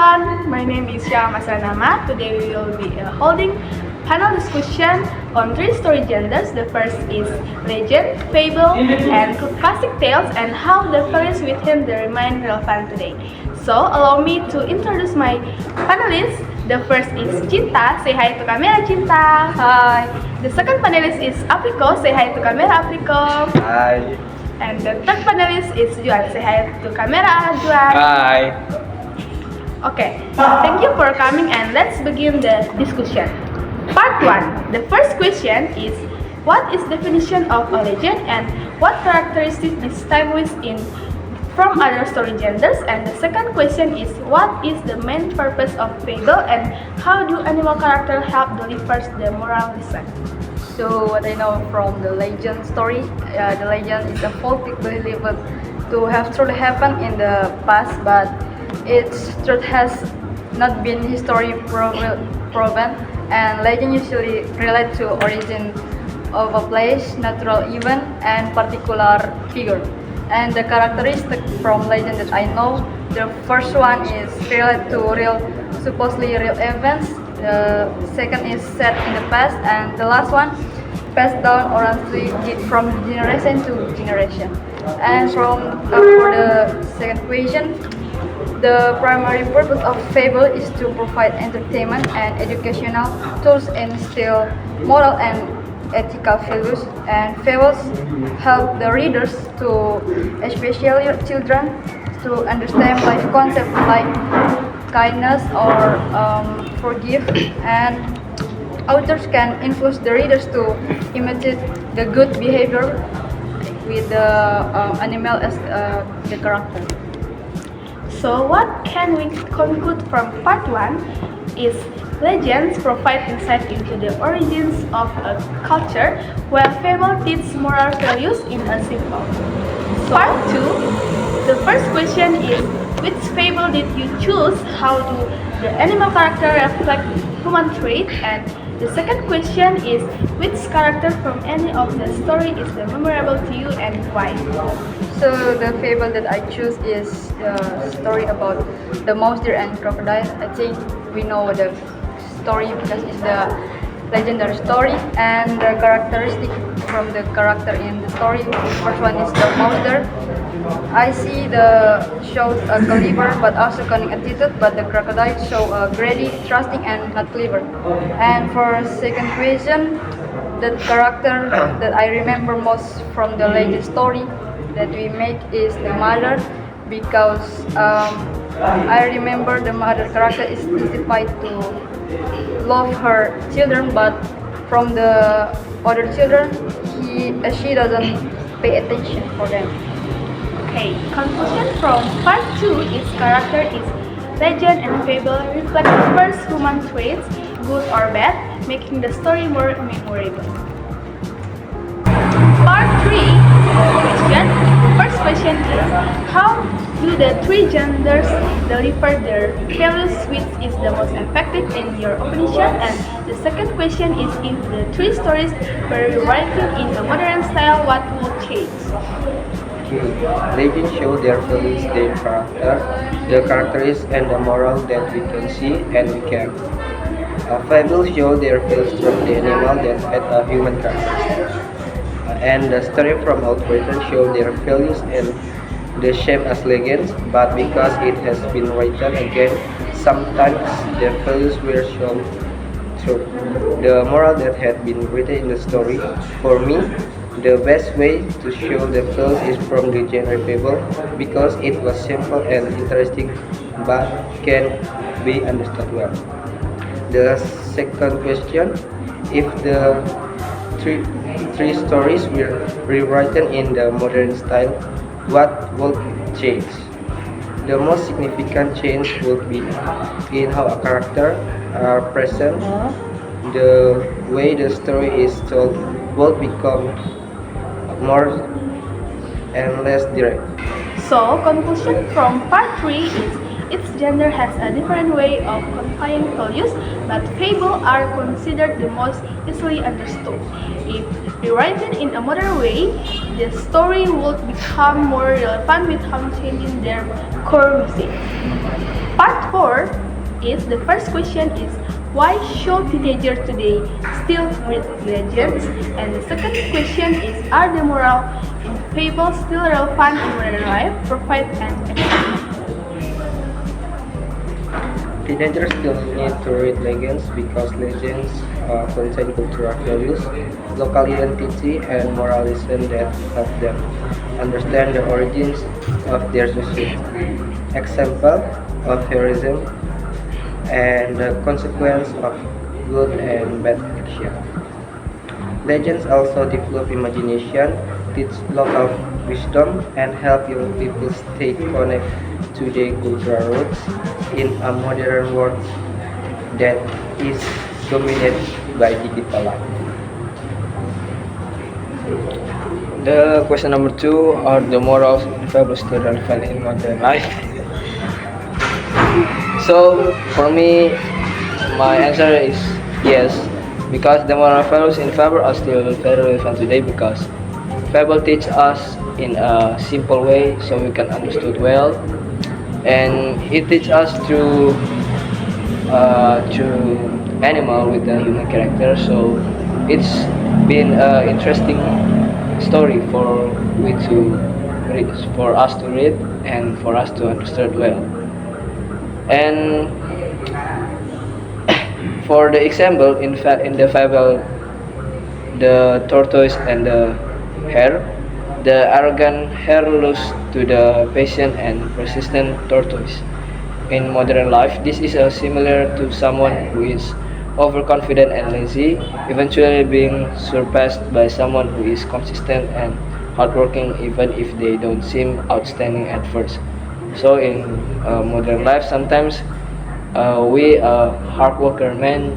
everyone, my name is Syah Masanama. Today we will be holding panel discussion on three story genders. The first is legend, fable, and classic tales and how the values within them remain relevant today. So allow me to introduce my panelists. The first is Cinta. Say hi to kamera, Cinta. Hi. The second panelist is Apriko. Say hi to kamera, Apriko. Hi. And the third panelist is Juan. Say hi to kamera, Juan. Hi. Okay, thank you for coming and let's begin the discussion. Part 1. The first question is, what is definition of a legend and what characteristics distinguish in from other story genders? And the second question is, what is the main purpose of fable and how do animal characters help deliver the moral lesson? So what I know from the legend story, the legend is a folk believed to have truly happened in the past, but its truth has not been historically proven, and legend usually relate to origin of a place, natural event, and particular figure. And the characteristic from legend that I know, the first one is related to supposedly real events. The second is set in the past, and the last one passed down orally from generation to generation. And for the second question, the primary purpose of fable is to provide entertainment and educational tools and instill moral and ethical values. And fables help the readers to, especially children, to understand life concepts like kindness or forgive. And authors can influence the readers to imitate the good behavior with the animal as the character. So what can we conclude from part 1 is legends provide insight into the origins of a culture, while fable teaches moral values in a simple. Part 2, the first question is, which fable did you choose? How do the animal character reflect human trait? And the second question is, which character from any of the story is the memorable to you and why? So the fable that I choose is the story about the mouse, deer, and crocodile. I think we know the story because it's the legendary story, and the characteristic from the character in the story. First one is the mouse deer. I see the shows a clever but also cunning attitude, but the crocodile show a greedy, trusting, and not clever. And for second question, the character that I remember most from the legend story that we make is the mother, because I remember the mother character is justified to love her children, but from the other children, she doesn't pay attention for them. Okay, conclusion from part 2 is character is legend and fable reflect diverse human traits, good or bad, making the story more memorable. Part 3 question. The first question is, how do the three genders deliver their values, which is the most effective in your opinion? And the second question is, if the three stories were written in a modern style, what would change? Legends show their values, their character, the characteristics and the moral that we can see and we can. Fables show their values from the animal that had a human character. And the story from Outwritten show their values and the shape as legends, but because it has been written again, sometimes the values were shown through the moral that had been written in the story. For me, the best way to show the values is from the genre fable, because it was simple and interesting but can be understood well. The second question, if the three stories were rewritten in the modern style, what would change? The most significant change would be in how a character are present. The way the story is told would become more and less direct. So, conclusion from part 3 is, each gender has a different way of conveying values, but fables are considered the most easily understood. If rewritten in a modern way, the story would become more relevant without changing their core message. Part 4 is the first question is why should teenagers today still read legends? And the second question is are the moral in fables still relevant in modern life? Provide an example. Teenagers still need to read legends because legends contain cultural values, local identity, and moral lessons that help them understand the origins of their society. Example of heroism and the consequence of good and bad action. Legends also develop imagination, teach local wisdom, and help young people stay connected to their cultural roots in a modern world that is dominated by digital life. The question number two, are the morals in fables still relevant in modern life? So for me, my answer is yes, because the moral values in fable are still very relevant today because fable teach us in a simple way so we can understood well, and it teach us through animal with a human character. So it's been an interesting story for us to read and for us to understand well. And for the example, in the fable, the tortoise and the hare, the arrogant hare lose to the patient and persistent tortoise. In modern life, this is similar to someone who is overconfident and lazy, eventually being surpassed by someone who is consistent and hardworking even if they don't seem outstanding at first. So in modern life, sometimes we hard worker men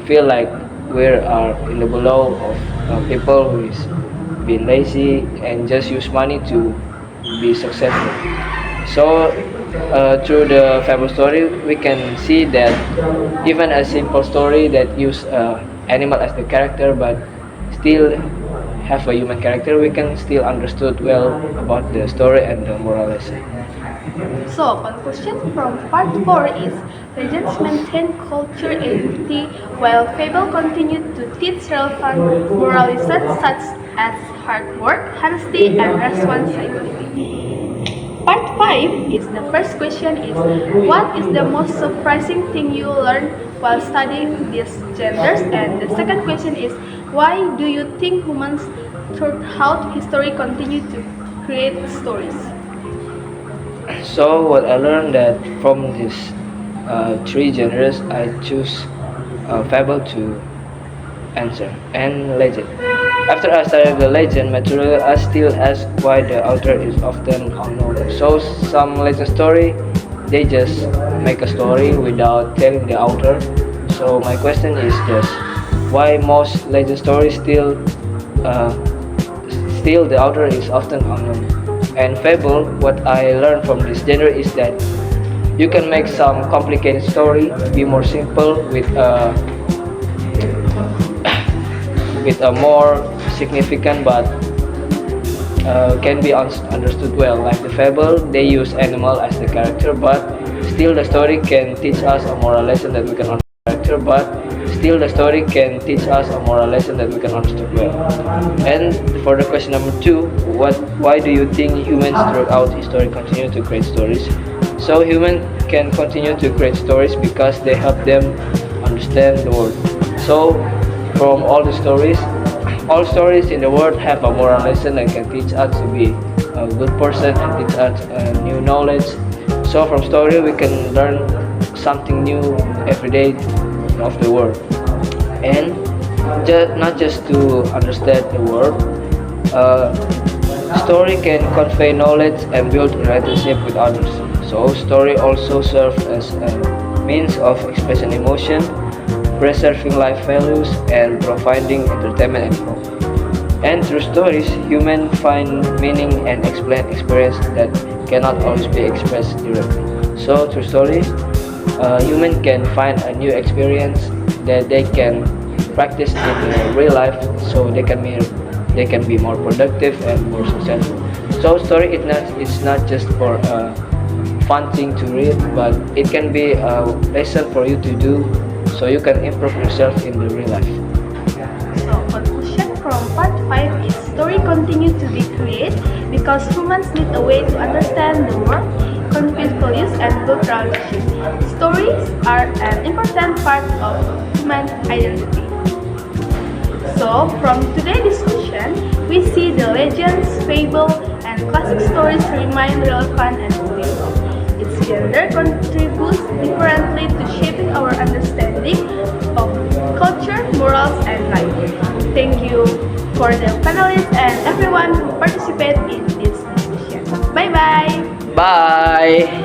feel like we are in the below of people who is being lazy and just use money to be successful. So through the fable story, we can see that even a simple story that use animal as the character but still have a human character, we can still understood well about the story and the moral lesson. So, conclusion from part 4 is legends maintain culture identity while fable continue to teach relevant moral lessons such as hard work, honesty, and responsibility. Part 5 is the first question is what is the most surprising thing you learned while studying these genders, and the second question is why do you think humans throughout history continue to create stories? So what I learned that from these three genres, I choose fable to answer and legend. After I studied the legend material, I still ask why the author is often unknown. So some legend story, they just make a story without telling the author. So my question is just why most legend stories still the author is often unknown. And fable, what I learned from this genre is that you can make some complicated story be more simple with a more significant but can be understood well. Like the fable, they use animal as the character, but still the story can teach us a moral lesson that we can understand. But still the story can teach us a moral lesson that we can understand well. And for the question number two, why do you think humans throughout history continue to create stories? So humans can continue to create stories because they help them understand the world. So from all stories in the world have a moral lesson that can teach us to be a good person and teach us new knowledge. So from story we can learn something new every day of the world, and not just to understand the world. Story can convey knowledge and build relationship with others. So story also serves as a means of expressing emotion, preserving life values, and providing entertainment and hope. And through stories, humans find meaning and explain experience that cannot always be expressed directly. So through stories, humans can find a new experience that they can practice in their real life, so they can be more productive and more successful. So story it's not just for fun thing to read, but it can be a lesson for you to do so you can improve yourself in the real life. So, conclusion from part 5 is story continue to be created because humans need a way to understand the world, confuse values, and build relationship. Stories are an important part of human identity. So, from today's discussion, we see the legends, fable, and classic stories remain relevant and valuable. Its gender contributes differently to shaping our understanding of culture, morals, and life. Thank you for the panelists and everyone who participated in this discussion. Bye-bye! Bye!